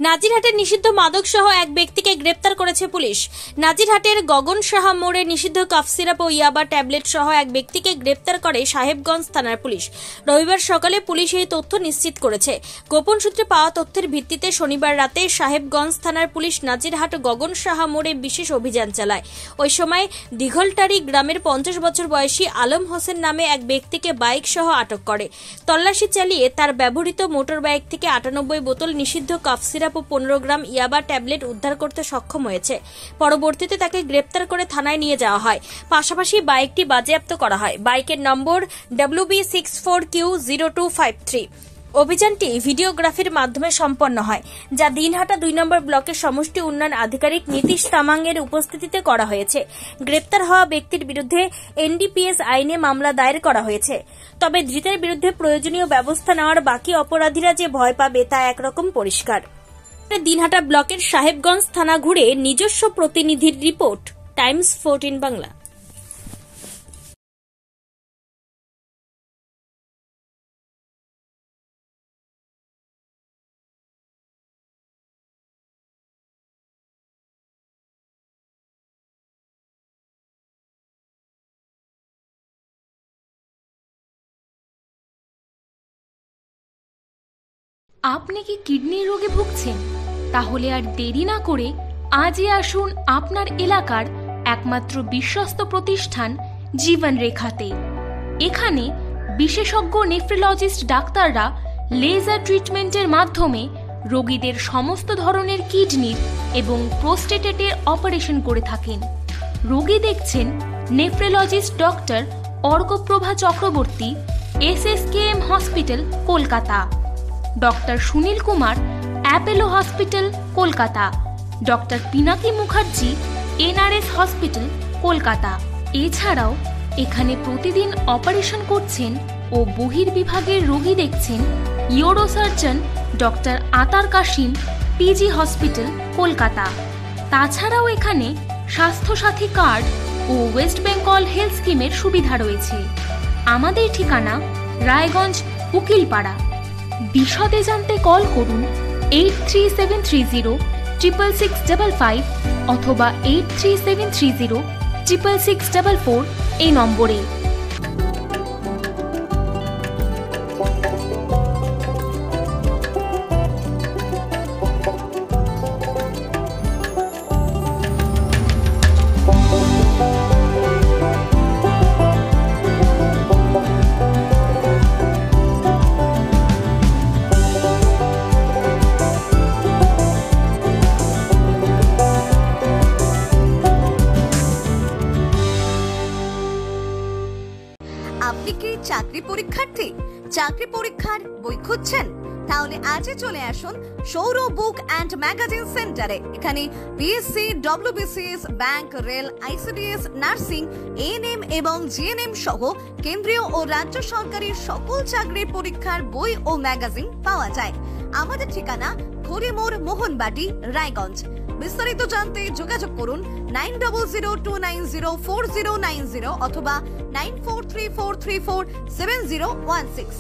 নাজিরহাটের নিষিদ্ধ মাদক সহ এক ব্যক্তিকে গ্রেপ্তার করেছে পুলিশ। নাজিরহাটের গগন সাহা মোড়ে নিষিদ্ধ কাফ সিরাপ ও ইয়াবা ট্যাবলেট সহ এক ব্যক্তিকে গ্রেপ্তার করে সাহেবগঞ্জ থানার পুলিশ। রবিবার সকালে পুলিশ এই তথ্য নিশ্চিত করেছে। গোপন সূত্রে পাওয়া তথ্যের ভিত্তিতে শনিবার রাতে সাহেবগঞ্জ থানার পুলিশ নাজিরহাট গগন সাহা মোড়ে বিশেষ অভিযান চালায়। ওই সময় দিঘলটারি গ্রামের 50 বছর বয়সী আলম হোসেন নামে এক ব্যক্তিকে বাইক সহ আটক করে। তল্লাশি চালিয়ে তার ব্যবহৃত মোটর বাইক থেকে 98 বোতল নিষিদ্ধ কাফ সিরাপ ও 15 গ্রাম ইয়াবা ট্যাবলেট উদ্ধার করতে সক্ষম হয়েছে। পরবর্তীতে তাকে গ্রেপ্তার করে থানায় নিয়ে যাওয়া হয়। পাশাপাশি বাইকটি বাজেয়াপ্ত করা হয়। বাইকের নম্বর WB64Q0253। অভিযানটি ভিডিওগ্রাফির মাধ্যমে সম্পন্ন হয়, যা দিনহাটা 2 নম্বর ব্লকের সমষ্টি উন্নয়ন আধিকারিক নীতিশ তামাংয়ের উপস্থিতিতে করা হয়েছে। গ্রেপ্তার হওয়া ব্যক্তির বিরুদ্ধে NDPS আইনে মামলা দায়ের করা হয়েছে। তবে ধৃতের বিরুদ্ধে প্রয়োজনীয় ব্যবস্থা নেওয়ার বাকি অপরাধীরা যে ভয় পাবে তা একরকম পরিষ্কার। দিনহাটা ব্লকের সাহেবগঞ্জ থানা ঘুরে নিজস্ব প্রতিনিধির রিপোর্ট, টাইমস 14 বাংলা। আপনি কি কিডনির রোগে ভুগছেন? তাহলে আর দেরি না করে আজই আসুন আপনার এলাকার একমাত্র বিশ্বস্ত প্রতিষ্ঠান জীবন রেখাতে। এখানে বিশেষজ্ঞ নেফ্রোলজিস্ট ডাক্তাররা লেজার ট্রিটমেন্টের মাধ্যমে রোগীদের সমস্ত ধরনের কিডনির এবং প্রোস্টেটের অপারেশন করে থাকেন। রোগী দেখছেন nephrologist doctor Arkaprava Chakraborty, SSKM hospital, Kolkata. Doctor Sunil Kumar, Apollo hospital, Kolkata. Doctor Pinaki Mukherjee, NRS hospital, Kolkata. এছাড়াও এখানে প্রতিদিন অপারেশন করছেন ও বহির্বিভাগের রোগী দেখছেন ইউরোসার্জন ডক্টর আতার কাশিম, PG হসপিটাল, কলকাতা। তাছাড়াও এখানে স্বাস্থ্যসাথী কার্ড ও ওয়েস্ট বেঙ্গল হেলথ স্কিমের সুবিধা রয়েছে। আমাদের ঠিকানা রায়গঞ্জ, উকিলপাড়া। বিশদে জানতে কল করুন 8373066655 অথবা 8373066644 এই নম্বরে। আপনি কি চাকরি পরীক্ষার্থী? চাকরি পরীক্ষার বই খুঁজছেন? তাহলে আজই চলে আসুন সৌর বুক অ্যান্ড ম্যাগাজিন সেন্টারে। এখানে BSc, WBCS, bank, rail, ICDS, nursing, ANM এবং GNM সহ কেন্দ্রীয় ও রাজ্য সরকারি সকল চাকরির পরীক্ষার বই ও ম্যাগাজিন পাওয়া যায়। আমাদের ঠিকানা খড়িমোড়, মোহনবাটি, রায়গঞ্জ। বিস্তারিত জানতে যোগাযোগ করুন 9002904090 অথবা 9434347016।